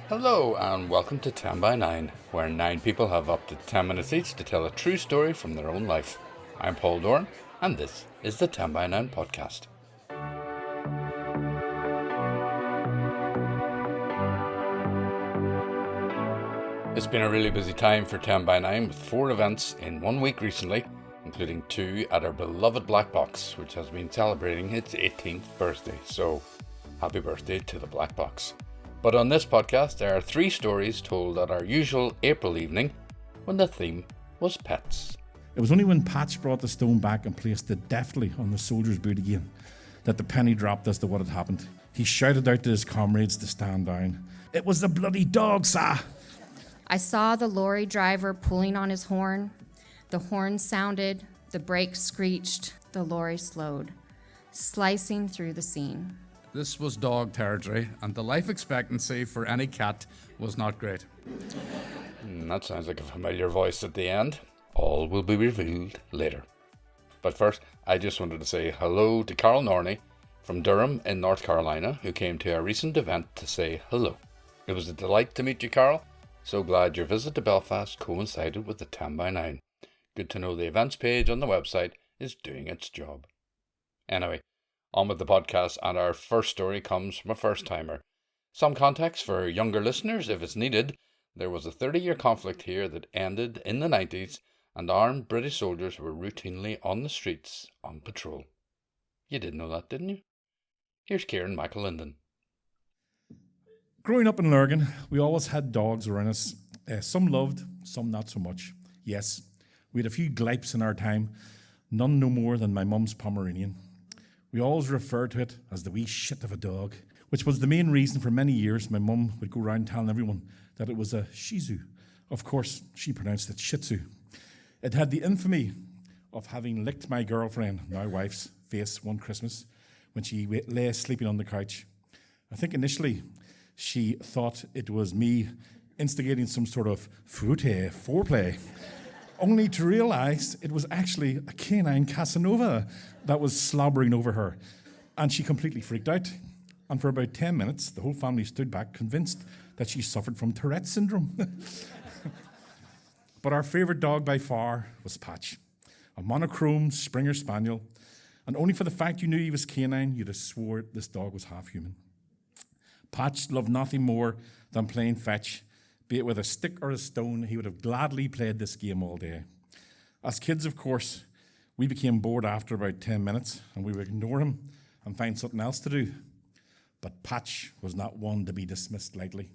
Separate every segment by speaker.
Speaker 1: Hello and welcome to 10 by 9, where 9 people have up to 10 minutes each to tell a true story from their own life. I'm Paul Doran and this is the 10 by 9 podcast. It's been a really busy time for 10 by 9 with 4 events in 1 week recently, including 2 at our beloved Black Box, which has been celebrating its 18th birthday. So, happy birthday to the Black Box. But on this podcast, there are 3 stories told at our usual April evening when the theme was pets.
Speaker 2: It was only when Patch brought the stone back and placed it deftly on the soldier's boot again that the penny dropped as to what had happened. He shouted out to his comrades to stand down. "It was the bloody dog, sir!"
Speaker 3: I saw the lorry driver pulling on his horn. The horn sounded, the brakes screeched, the lorry slowed, slicing through the scene.
Speaker 4: This was dog territory, and the life expectancy for any cat was not great.
Speaker 1: That sounds like a familiar voice at the end. All will be revealed later. But first, I just wanted to say hello to Carol Norney from Durham in North Carolina, who came to our recent event to say hello. It was a delight to meet you, Carol. So glad your visit to Belfast coincided with the 10 by 9. Good to know the events page on the website is doing its job. Anyway, on with the podcast, and our first story comes from a first-timer. Some context for younger listeners if it's needed. There was a 30-year conflict here that ended in the 90s, and armed British soldiers were routinely on the streets on patrol. You did know that, didn't you? Here's Ciaran McAlinden.
Speaker 2: Growing up in Lurgan, we always had dogs around us. Some loved, some not so much. Yes, we had a few glipes in our time, none no more than my mum's Pomeranian. We always referred to it as the wee shit of a dog, which was the main reason for many years my mum would go around telling everyone that it was a Shih Tzu. Of course, she pronounced it Shih Tzu. It had the infamy of having licked my girlfriend, now wife's, face one Christmas when she lay sleeping on the couch. I think initially she thought it was me instigating some sort of foreplay, only to realise it was actually a canine Casanova that was slobbering over her. And she completely freaked out. And for about 10 minutes, the whole family stood back, convinced that she suffered from Tourette's syndrome. But our favourite dog by far was Patch, a monochrome Springer Spaniel. And only for the fact you knew he was canine, you'd have swore this dog was half human. Patch loved nothing more than playing fetch. Be it with a stick or a stone, he would have gladly played this game all day. As kids, of course, we became bored after about 10 minutes, and we would ignore him and find something else to do. But Patch was not one to be dismissed lightly.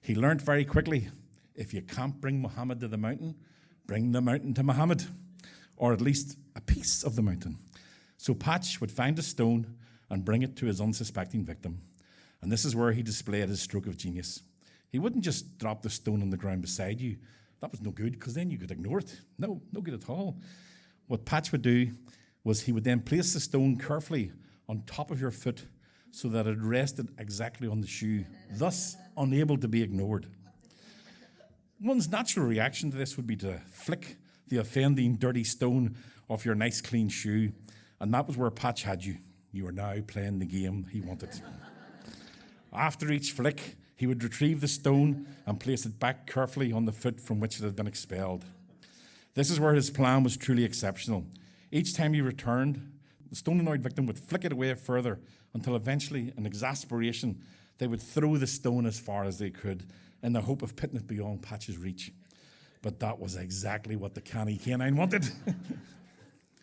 Speaker 2: He learnt very quickly, if you can't bring Muhammad to the mountain, bring the mountain to Muhammad, or at least a piece of the mountain. So Patch would find a stone and bring it to his unsuspecting victim. And this is where he displayed his stroke of genius. He wouldn't just drop the stone on the ground beside you. That was no good, because then you could ignore it. No good at all. What Patch would do was he would then place the stone carefully on top of your foot so that it rested exactly on the shoe, thus unable to be ignored. One's natural reaction to this would be to flick the offending dirty stone off your nice clean shoe, and that was where Patch had you. You were now playing the game he wanted. After each flick, he would retrieve the stone and place it back carefully on the foot from which it had been expelled. This is where his plan was truly exceptional. Each time he returned, the stone-annoyed victim would flick it away further until eventually, in exasperation, they would throw the stone as far as they could in the hope of pitting it beyond Patch's reach. But that was exactly what the canny canine wanted.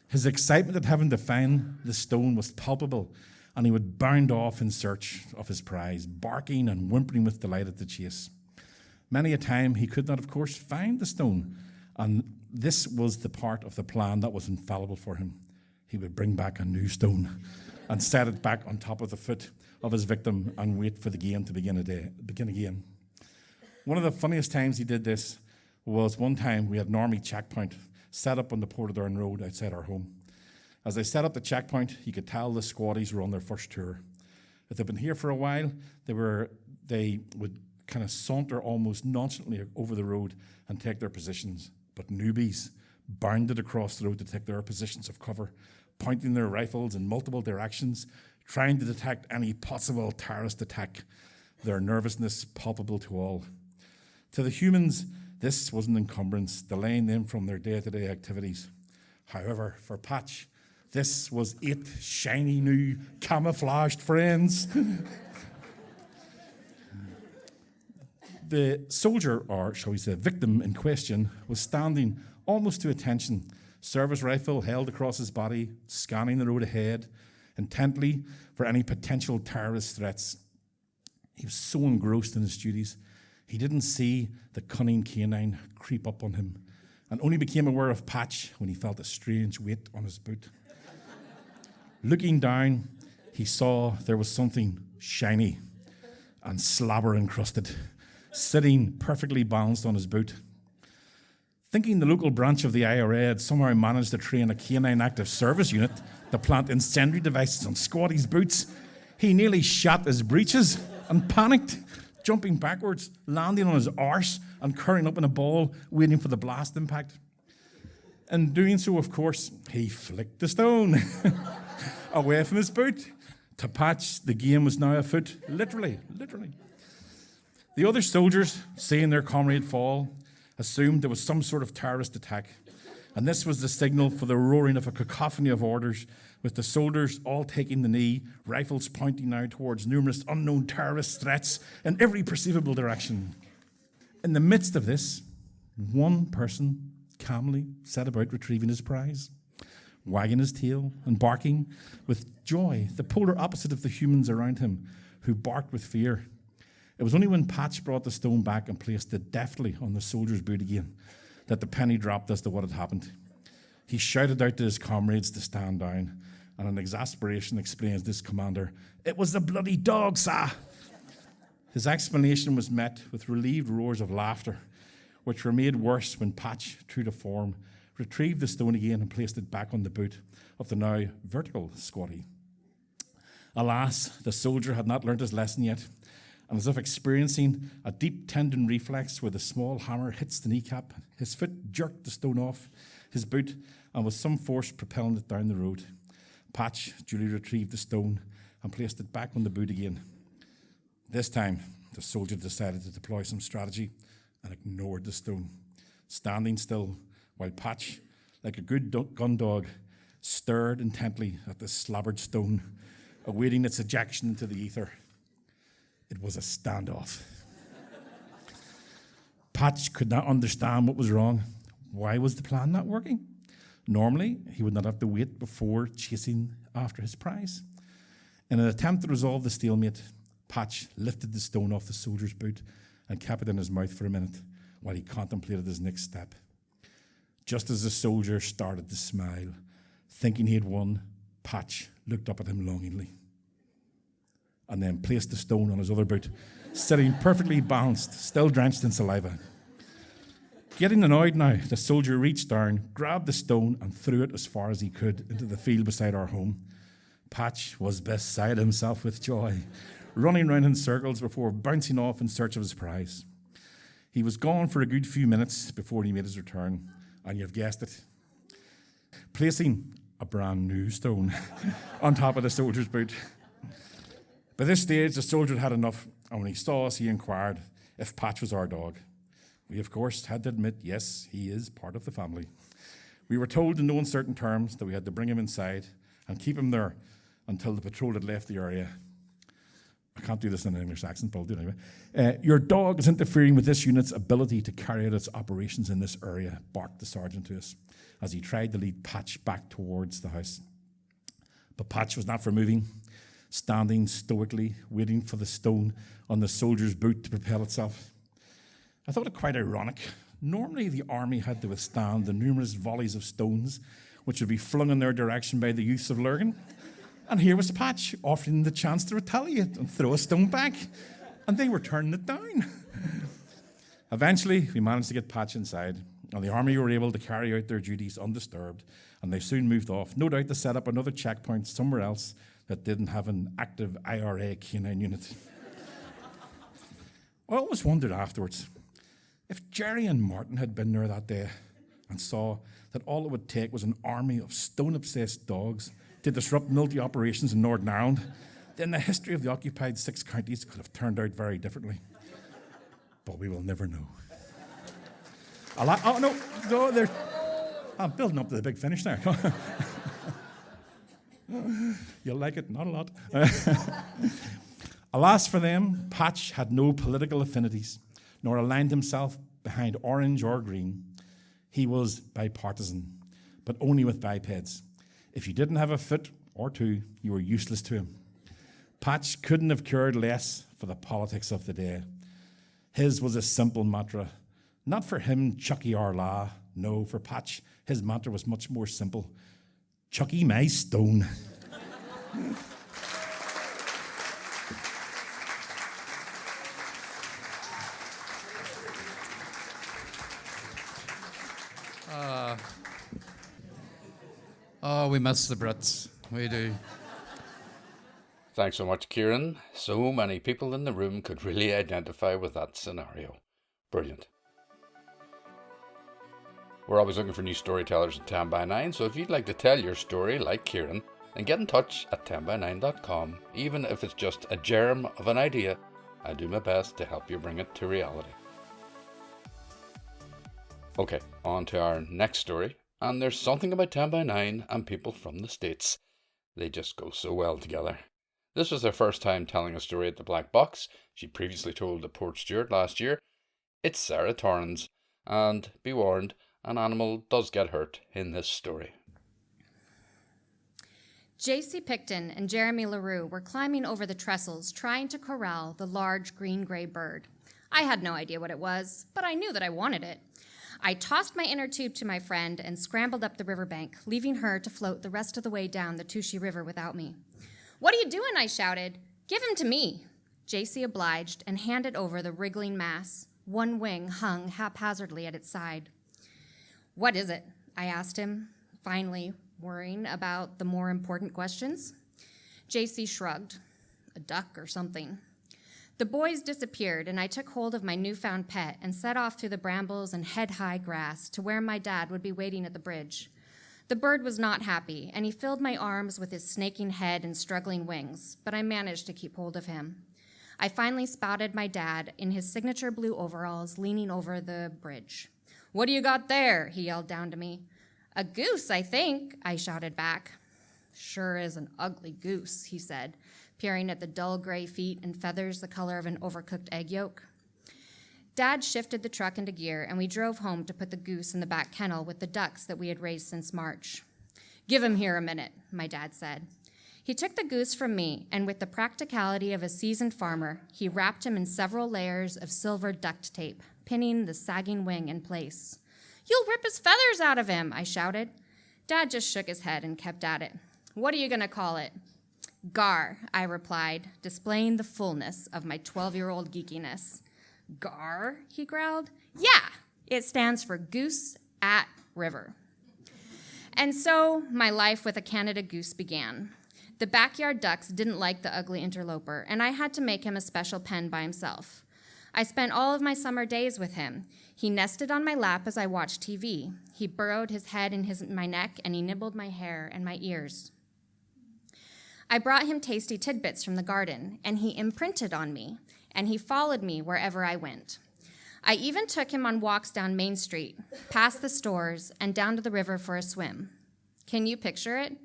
Speaker 2: His excitement at having to find the stone was palpable, and he would bound off in search of his prize, barking and whimpering with delight at the chase. Many a time he could not, of course, find the stone, and this was the part of the plan that was infallible for him. He would bring back a new stone and set it back on top of the foot of his victim and wait for the game to begin again. One of the funniest times he did this was one time we had an army checkpoint set up on the Portadown Road outside our home. As they set up the checkpoint, you could tell the squaddies were on their first tour. If they'd been here for a while, they would kind of saunter almost nonchalantly over the road and take their positions. But newbies bounded across the road to take their positions of cover, pointing their rifles in multiple directions, trying to detect any possible terrorist attack. their nervousness palpable to all. To the humans, this was an encumbrance, delaying them from their day-to-day activities. However, for Patch, this was 8 shiny new camouflaged friends. The soldier, or shall we say victim in question, was standing almost to attention, service rifle held across his body, scanning the road ahead, intently for any potential terrorist threats. He was so engrossed in his duties, he didn't see the cunning canine creep up on him, and only became aware of Patch when he felt a strange weight on his boot. Looking down, he saw there was something shiny and slobber encrusted, sitting perfectly balanced on his boot. Thinking the local branch of the IRA had somehow managed to train a canine active service unit to plant incendiary devices on Squatty's boots, he nearly shat his breeches and panicked, jumping backwards, landing on his arse and curling up in a ball, waiting for the blast impact. In doing so, of course, he flicked the stone away from his boot. To Patch, the game was now afoot, literally. The other soldiers, seeing their comrade fall, assumed there was some sort of terrorist attack, and this was the signal for the roaring of a cacophony of orders, with the soldiers all taking the knee, rifles pointing now towards numerous unknown terrorist threats in every perceivable direction. In the midst of this, one person calmly set about retrieving his prize, wagging his tail and barking with joy, the polar opposite of the humans around him, who barked with fear. It was only when Patch brought the stone back and placed it deftly on the soldier's boot again that the penny dropped as to what had happened. He shouted out to his comrades to stand down, and in exasperation explains this commander, "It was the bloody dog, sir." His explanation was met with relieved roars of laughter, which were made worse when Patch, true to form, retrieved the stone again and placed it back on the boot of the now vertical Squatty. Alas, the soldier had not learnt his lesson yet, and as if experiencing a deep tendon reflex where the small hammer hits the kneecap, his foot jerked the stone off his boot and with some force propelling it down the road. Patch duly retrieved the stone and placed it back on the boot again. This time, the soldier decided to deploy some strategy and ignored the stone, standing still while Patch, like a good gun dog, stared intently at the slobbered stone, awaiting its ejection into the ether. It was a standoff. Patch could not understand what was wrong. Why was the plan not working? Normally, he would not have to wait before chasing after his prize. In an attempt to resolve the stalemate, Patch lifted the stone off the soldier's boot and kept it in his mouth for a minute while he contemplated his next step. Just as the soldier started to smile, thinking he had won, Patch looked up at him longingly and then placed the stone on his other boot, sitting perfectly balanced, still drenched in saliva. Getting annoyed now, the soldier reached down, grabbed the stone, and threw it as far as he could into the field beside our home. Patch was beside himself with joy, running round in circles before bouncing off in search of his prize. He was gone for a good few minutes before he made his return, and you've guessed it, placing a brand new stone on top of the soldier's boot. By this stage, the soldier had enough, and when he saw us, he inquired if Patch was our dog. We, of course, had to admit, yes, he is part of the family. We were told in no uncertain terms that we had to bring him inside and keep him there until the patrol had left the area. I can't do this in an English accent, but I'll do it anyway. Your dog is interfering with this unit's ability to carry out its operations in this area, barked the sergeant to us as he tried to lead Patch back towards the house. But Patch was not for moving, standing stoically, waiting for the stone on the soldier's boot to propel itself. I thought it quite ironic. Normally, the army had to withstand the numerous volleys of stones which would be flung in their direction by the youths of Lurgan. And here was Patch offering the chance to retaliate and throw a stone back, and they were turning it down. Eventually, we managed to get Patch inside, and the army were able to carry out their duties undisturbed, and they soon moved off, no doubt to set up another checkpoint somewhere else that didn't have an active IRA canine unit. I always wondered afterwards, if Jerry and Martin had been there that day and saw that all it would take was an army of stone-obsessed dogs to disrupt military operations in Northern Ireland, then the history of the occupied 6 counties could have turned out very differently. But we will never know. I'm building up to the big finish there. You'll like it, not a lot. Alas for them, Patch had no political affinities, nor aligned himself behind orange or green. He was bipartisan, but only with bipeds. If you didn't have a foot or two, you were useless to him. Patch couldn't have cared less for the politics of the day. His was a simple mantra. Not for him, Chucky or La. No, for Patch, his mantra was much more simple. Chucky my stone.
Speaker 4: Oh, we miss the Brits. We do.
Speaker 1: Thanks so much, Ciaran. So many people in the room could really identify with that scenario. Brilliant. We're always looking for new storytellers at 10 by 9, so if you'd like to tell your story like Ciaran, then get in touch at 10by9.com. Even if it's just a germ of an idea, I'll do my best to help you bring it to reality. Okay, on to our next story. And there's something about 10 by 9 and people from the States. They just go so well together. This was her first time telling a story at the Black Box. She previously told at Port Stewart last year. It's Sarah Torrens, and be warned, an animal does get hurt in this story.
Speaker 3: J.C. Picton and Jeremy LaRue were climbing over the trestles trying to corral the large green-gray bird. I had no idea what it was, but I knew that I wanted it. I tossed my inner tube to my friend and scrambled up the riverbank, leaving her to float the rest of the way down the Touchy River without me. "What are you doing?" I shouted. "Give him to me." J.C. obliged and handed over the wriggling mass. One wing hung haphazardly at its side. "What is it?" I asked him, finally worrying about the more important questions. J.C. shrugged. "A duck or something." The boys disappeared, and I took hold of my newfound pet and set off through the brambles and head-high grass to where my dad would be waiting at the bridge. The bird was not happy, and he filled my arms with his snaking head and struggling wings, but I managed to keep hold of him. I finally spotted my dad in his signature blue overalls leaning over the bridge. "What do you got there?" he yelled down to me. "A goose, I think," I shouted back. "Sure is an ugly goose," he said, peering at the dull gray feet and feathers the color of an overcooked egg yolk. Dad shifted the truck into gear, and we drove home to put the goose in the back kennel with the ducks that we had raised since March. "Give him here a minute," my dad said. He took the goose from me, and with the practicality of a seasoned farmer, he wrapped him in several layers of silver duct tape, pinning the sagging wing in place. "You'll rip his feathers out of him," I shouted. Dad just shook his head and kept at it. "What are you going to call it?" "Gar," I replied, displaying the fullness of my 12-year-old geekiness. "Gar?" he growled. "Yeah, it stands for Goose at River." And so my life with a Canada goose began. The backyard ducks didn't like the ugly interloper, and I had to make him a special pen by himself. I spent all of my summer days with him. He nested on my lap as I watched TV. He burrowed his head in my neck, and he nibbled my hair and my ears. I brought him tasty tidbits from the garden, and he imprinted on me, and he followed me wherever I went. I even took him on walks down Main Street, past the stores, and down to the river for a swim. Can you picture it?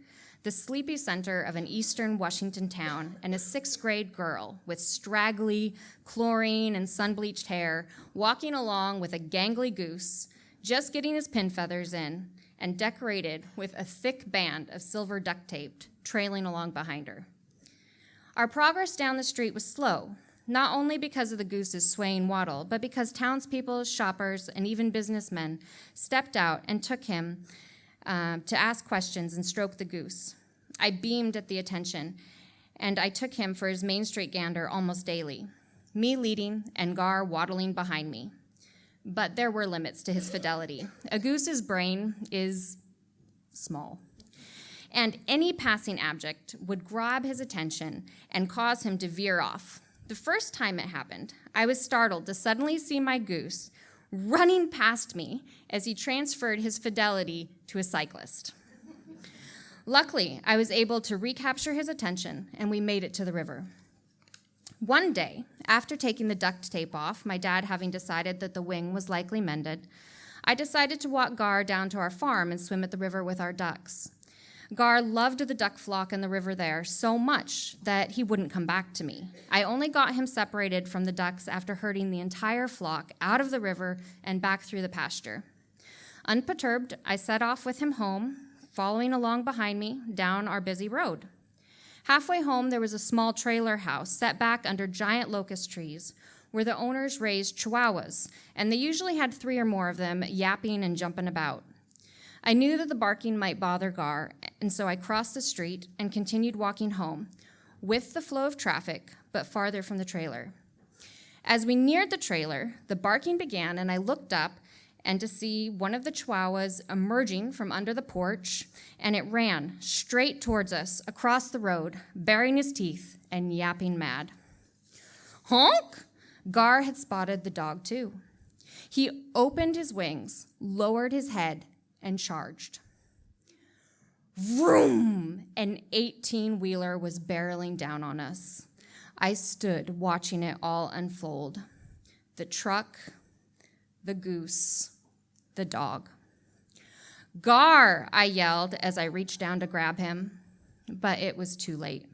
Speaker 3: The sleepy center of an eastern Washington town, and a 6th grade girl with straggly, chlorine and sun-bleached hair walking along with a gangly goose, just getting his pin feathers in, and decorated with a thick band of silver duct tape trailing along behind her. Our progress down the street was slow, not only because of the goose's swaying waddle, but because townspeople, shoppers, and even businessmen stepped out and took him to ask questions and stroke the goose. I beamed at the attention, and I took him for his Main Street gander almost daily, me leading and Gar waddling behind me. But there were limits to his fidelity. A goose's brain is small, and any passing object would grab his attention and cause him to veer off. The first time it happened, I was startled to suddenly see my goose running past me as he transferred his fidelity to a cyclist. Luckily, I was able to recapture his attention, and we made it to the river. One day, after taking the duct tape off, my dad having decided that the wing was likely mended, I decided to walk Gar down to our farm and swim at the river with our ducks. Gar loved the duck flock in the river there so much that he wouldn't come back to me. I only got him separated from the ducks after herding the entire flock out of the river and back through the pasture. Unperturbed, I set off with him home, following along behind me down our busy road. Halfway home, there was a small trailer house set back under giant locust trees where the owners raised chihuahuas, and they usually had 3 or more of them yapping and jumping about. I knew that the barking might bother Gar, and so I crossed the street and continued walking home, with the flow of traffic, but farther from the trailer. As we neared the trailer, the barking began, and I looked up and to see one of the chihuahuas emerging from under the porch, and it ran straight towards us across the road, baring his teeth and yapping mad. Honk! Gar had spotted the dog too. He opened his wings, lowered his head, and charged. Vroom! An 18-wheeler was barreling down on us. I stood watching it all unfold. The truck, the goose, the dog. Gar! I yelled as I reached down to grab him, but it was too late.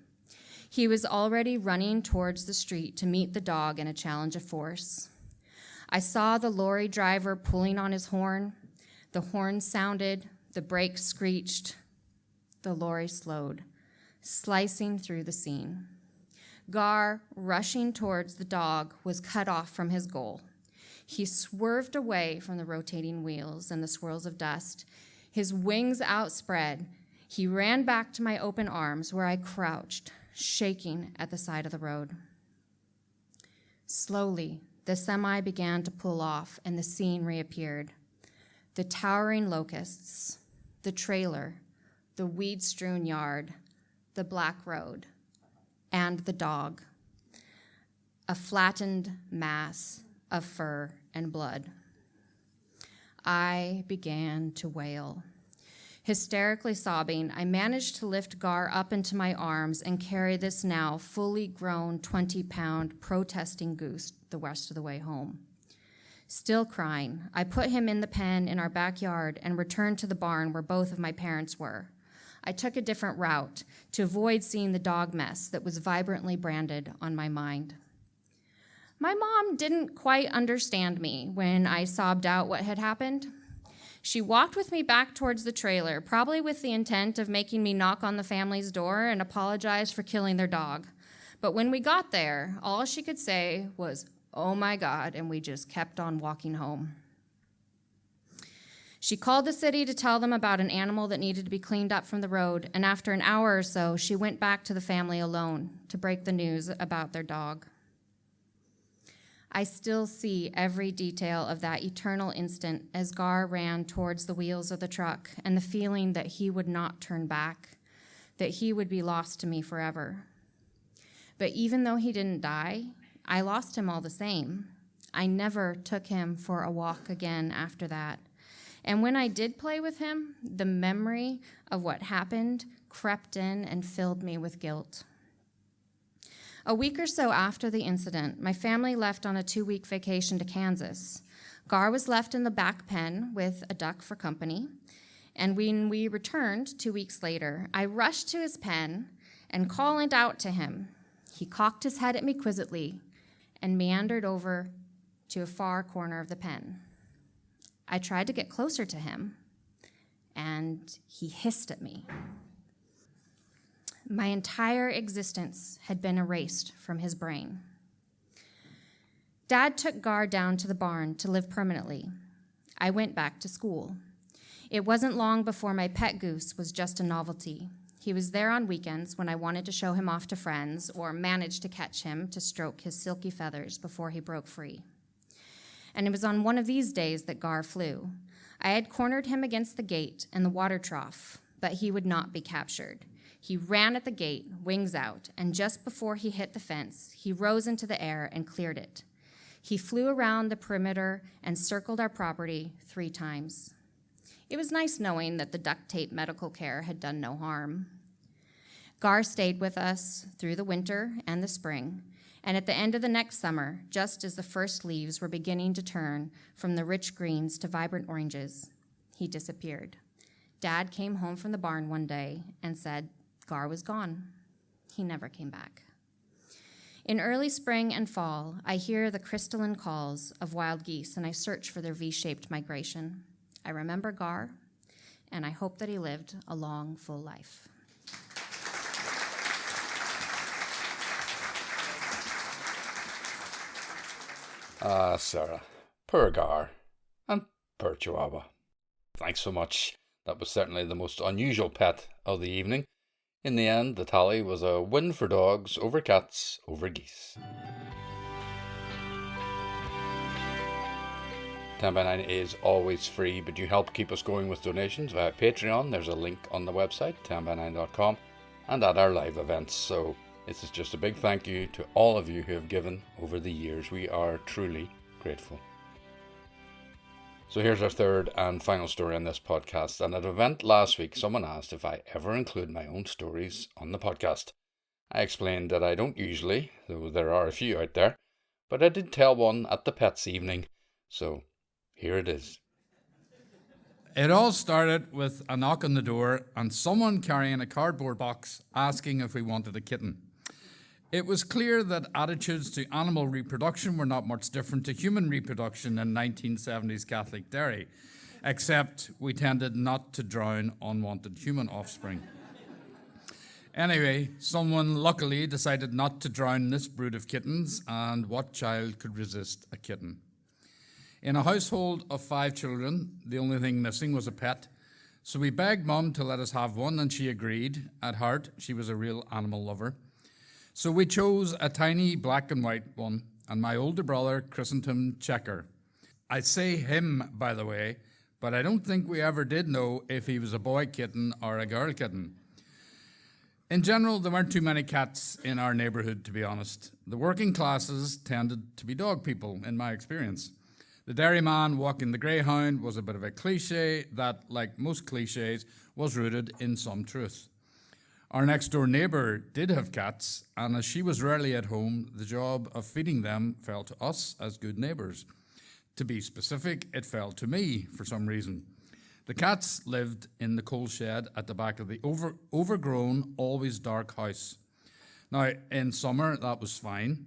Speaker 3: He was already running towards the street to meet the dog in a challenge of force. I saw the lorry driver pulling on his horn. The horn sounded, the brakes screeched. The lorry slowed, slicing through the scene. Gar, rushing towards the dog, was cut off from his goal. He swerved away from the rotating wheels and the swirls of dust. His wings outspread, he ran back to my open arms where I crouched, shaking at the side of the road. Slowly, the semi began to pull off and the scene reappeared. The towering locusts, the trailer, the weed-strewn yard, the black road, and the dog. A flattened mass of fur and blood. I began to wail. Hysterically sobbing, I managed to lift Gar up into my arms and carry this now fully grown 20-pound protesting goose the rest of the way home. Still crying, I put him in the pen in our backyard and returned to the barn where both of my parents were. I took a different route to avoid seeing the dog mess that was vibrantly branded on my mind. My mom didn't quite understand me when I sobbed out what had happened. She walked with me back towards the trailer, probably with the intent of making me knock on the family's door and apologize for killing their dog. But when we got there, all she could say was, "Oh my God," and we just kept on walking home. She called the city to tell them about an animal that needed to be cleaned up from the road, and after an hour or so, she went back to the family alone to break the news about their dog. I still see every detail of that eternal instant as Gar ran towards the wheels of the truck and the feeling that he would not turn back, that he would be lost to me forever. But even though he didn't die, I lost him all the same. I never took him for a walk again after that. And when I did play with him, the memory of what happened crept in and filled me with guilt. A week or so after the incident, my family left on a 2-week vacation to Kansas. Gar was left in the back pen with a duck for company, and when we returned 2 weeks later, I rushed to his pen and called out to him. He cocked his head at me quizzically and meandered over to a far corner of the pen. I tried to get closer to him, and he hissed at me. My entire existence had been erased from his brain. Dad took Gar down to the barn to live permanently. I went back to school. It wasn't long before my pet goose was just a novelty. He was there on weekends when I wanted to show him off to friends or managed to catch him to stroke his silky feathers before he broke free. And it was on one of these days that Gar flew. I had cornered him against the gate and the water trough, but he would not be captured. He ran at the gate, wings out, and just before he hit the fence, he rose into the air and cleared it. He flew around the perimeter and circled our property 3 times. It was nice knowing that the duct tape medical care had done no harm. Gar stayed with us through the winter and the spring, and at the end of the next summer, just as the first leaves were beginning to turn from the rich greens to vibrant oranges, he disappeared. Dad came home from the barn one day and said Gar was gone. He never came back. In early spring and fall, I hear the crystalline calls of wild geese, and I search for their V-shaped migration. I remember Gar, and I hope that he lived a long, full life.
Speaker 1: Ah, Sarah. Poor Gar. And poor Chihuahua. Thanks so much. That was certainly the most unusual pet of the evening. In the end, the tally was a win for dogs over cats over geese. 10x9 is always free, but you help keep us going with donations via Patreon. There's a link on the website, 10by9.com, and at our live events. So this is just a big thank you to all of you who have given over the years. We are truly grateful. So here's our third and final story on this podcast. And at an event last week, someone asked if I ever include my own stories on the podcast. I explained that I don't usually, though there are a few out there, but I did tell one at the Pets evening. So here it is.
Speaker 4: It all started with a knock on the door and someone carrying a cardboard box asking if we wanted a kitten. It was clear that attitudes to animal reproduction were not much different to human reproduction in 1970s Catholic Derry, except we tended not to drown unwanted human offspring. Anyway, someone luckily decided not to drown this brood of kittens, and what child could resist a kitten? In a household of 5 children, the only thing missing was a pet, so we begged Mum to let us have one, and she agreed. At heart, she was a real animal lover. So we chose a tiny black and white one, and my older brother christened him Checker. I say him, by the way, but I don't think we ever did know if he was a boy kitten or a girl kitten. In general, there weren't too many cats in our neighbourhood, to be honest. The working classes tended to be dog people, in my experience. The dairyman walking the greyhound was a bit of a cliche that, like most cliches, was rooted in some truth. Our next-door neighbour did have cats, and as she was rarely at home, the job of feeding them fell to us as good neighbours. To be specific, it fell to me for some reason. The cats lived in the coal shed at the back of the overgrown, always dark house. Now, in summer, that was fine,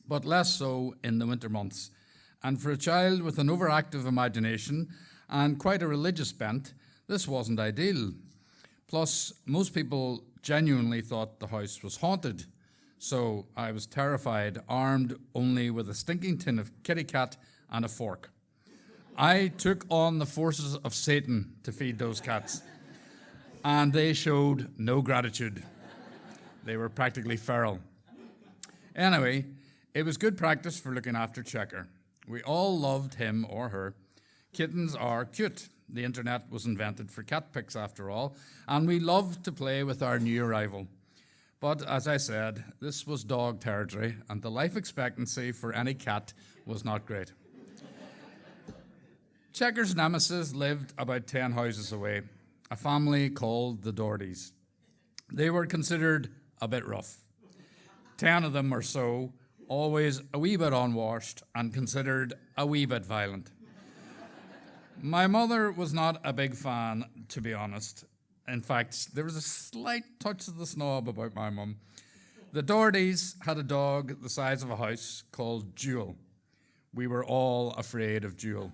Speaker 4: but less so in the winter months. And for a child with an overactive imagination and quite a religious bent, this wasn't ideal. Plus, most people genuinely thought the house was haunted, so I was terrified, armed only with a stinking tin of kitty cat and a fork. I took on the forces of Satan to feed those cats, and they showed no gratitude. They were practically feral. Anyway, it was good practice for looking after Checker. We all loved him or her. Kittens are cute. The internet was invented for cat pics, after all, and we loved to play with our new arrival. But as I said, this was dog territory, and the life expectancy for any cat was not great. Checker's nemesis lived about 10 houses away, a family called the Dohertys. They were considered a bit rough. 10 of them or so, always a wee bit unwashed and considered a wee bit violent. My mother was not a big fan, to be honest. In fact, there was a slight touch of the snob about my mum. The Dohertys had a dog the size of a house called Jewel. We were all afraid of Jewel.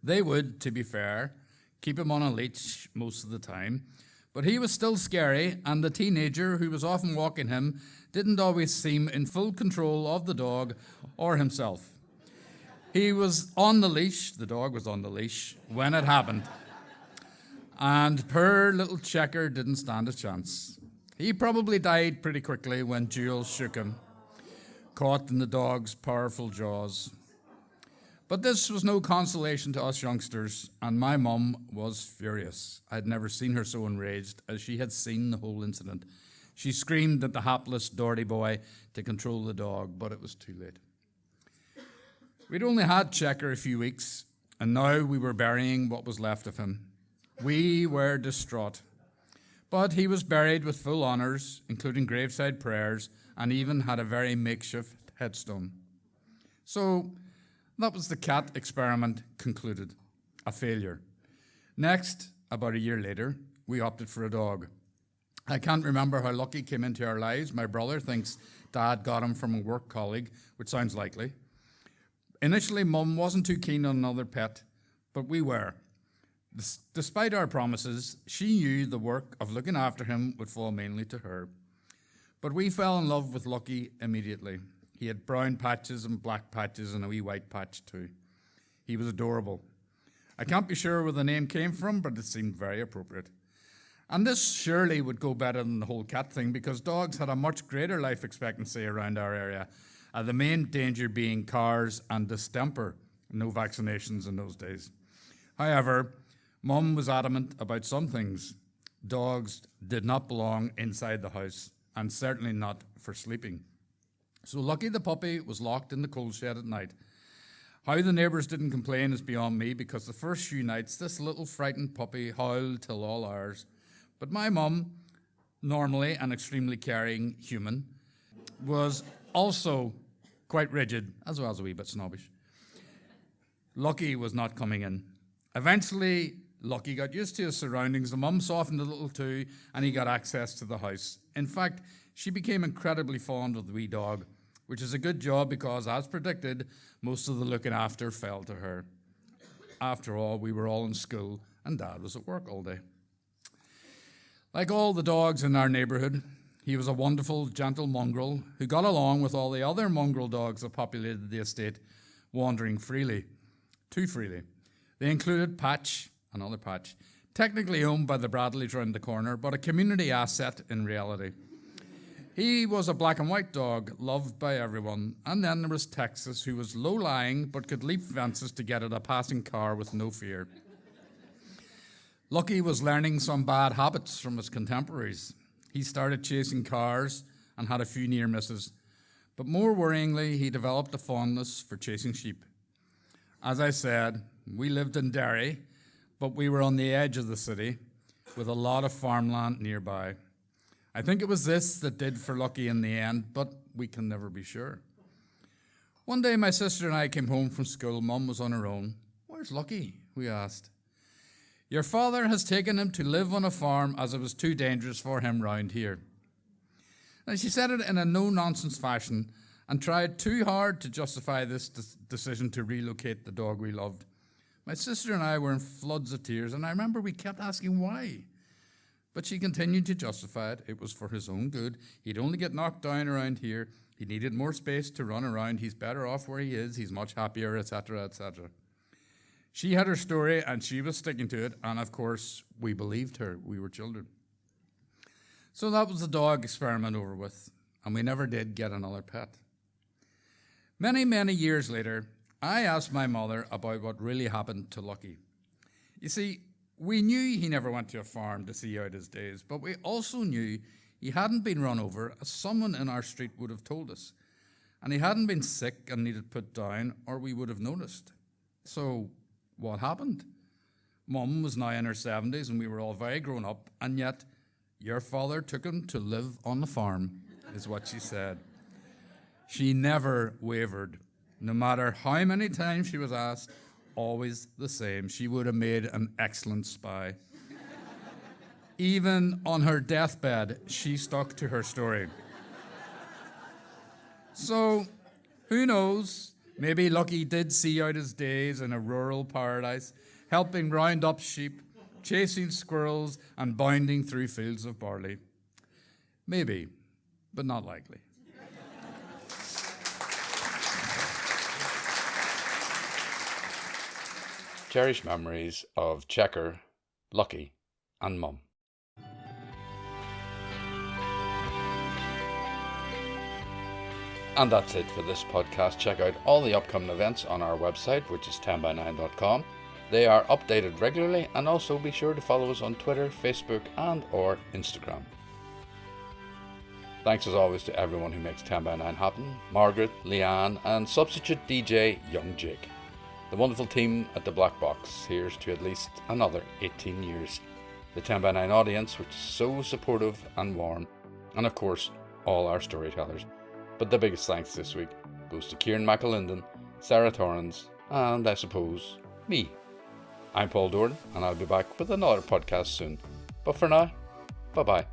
Speaker 4: They would, to be fair, keep him on a leash most of the time, but he was still scary, and the teenager who was often walking him didn't always seem in full control of the dog or himself. He was on the leash, the dog was on the leash, when it happened. And poor little Checker didn't stand a chance. He probably died pretty quickly when Jewel shook him, caught in the dog's powerful jaws. But this was no consolation to us youngsters, and my mum was furious. I'd never seen her so enraged as she had seen the whole incident. She screamed at the hapless Doherty boy to control the dog, but it was too late. We'd only had Checker a few weeks, and now we were burying what was left of him. We were distraught. But he was buried with full honours, including graveside prayers, and even had a very makeshift headstone. So that was the cat experiment concluded. A failure. Next, about a year later, we opted for a dog. I can't remember how Lucky came into our lives. My brother thinks Dad got him from a work colleague, which sounds likely. Initially, Mum wasn't too keen on another pet, but we were. Despite our promises, she knew the work of looking after him would fall mainly to her. But we fell in love with Lucky immediately. He had brown patches and black patches and a wee white patch too. He was adorable. I can't be sure where the name came from, but it seemed very appropriate. And this surely would go better than the whole cat thing, because dogs had a much greater life expectancy around our area, the main danger being cars and distemper. No vaccinations in those days. However, Mum was adamant about some things. Dogs did not belong inside the house, and certainly not for sleeping. So Lucky the puppy was locked in the coal shed at night. How the neighbours didn't complain is beyond me, because the first few nights this little frightened puppy howled till all hours. But my mum, normally an extremely caring human, was also quite rigid, as well as a wee bit snobbish. Lucky was not coming in. Eventually, Lucky got used to his surroundings. The mum softened a little too, and he got access to the house. In fact, she became incredibly fond of the wee dog, which is a good job because, as predicted, most of the looking after fell to her. After all, we were all in school, and Dad was at work all day. Like all the dogs in our neighbourhood, he was a wonderful, gentle mongrel who got along with all the other mongrel dogs that populated the estate, wandering freely, too freely. They included Patch, another Patch, technically owned by the Bradleys round the corner, but a community asset in reality. He was a black and white dog, loved by everyone. And then there was Texas, who was low-lying but could leap fences to get at a passing car with no fear. Lucky was learning some bad habits from his contemporaries. He started chasing cars and had a few near misses. But more worryingly, he developed a fondness for chasing sheep. As I said, we lived in Derry, but we were on the edge of the city with a lot of farmland nearby. I think it was this that did for Lucky in the end, but we can never be sure. One day my sister and I came home from school. Mum was on her own. "Where's Lucky?" we asked. "Your father has taken him to live on a farm as it was too dangerous for him round here." Now, she said it in a no-nonsense fashion and tried too hard to justify this decision to relocate the dog we loved. My sister and I were in floods of tears, and I remember we kept asking why. But she continued to justify it. It was for his own good. He'd only get knocked down around here. He needed more space to run around. He's better off where he is. He's much happier, etc., etc. She had her story, and she was sticking to it, and of course, we believed her. We were children. So that was the dog experiment over with, and we never did get another pet. Many, many years later, I asked my mother about what really happened to Lucky. You see, we knew he never went to a farm to see out his days, but we also knew he hadn't been run over, as someone in our street would have told us, and he hadn't been sick and needed put down, or we would have noticed. So what happened? Mum was now in her 70s, and we were all very grown up, and yet your father took him to live on the farm, is what she said. She never wavered. No matter how many times she was asked, always the same. She would have made an excellent spy. Even on her deathbed, she stuck to her story. So, who knows? Maybe Lucky did see out his days in a rural paradise, helping round up sheep, chasing squirrels, and bounding through fields of barley. Maybe, but not likely.
Speaker 1: Cherished memories of Checker, Lucky, and Mum. And that's it for this podcast. Check out all the upcoming events on our website, which is 10by9.com. They are updated regularly, and also be sure to follow us on Twitter, Facebook, and or Instagram. Thanks as always to everyone who makes 10by9 happen: Margaret, Leanne, and substitute DJ Young Jake. The wonderful team at the Black Box. Here's to at least another 18 years. The 10x9 audience, which is so supportive and warm. And of course, all our storytellers. But the biggest thanks this week goes to Ciaran McAlinden, Sarah Torrens, and I suppose, me. I'm Paul Doran, and I'll be back with another podcast soon. But for now, bye-bye.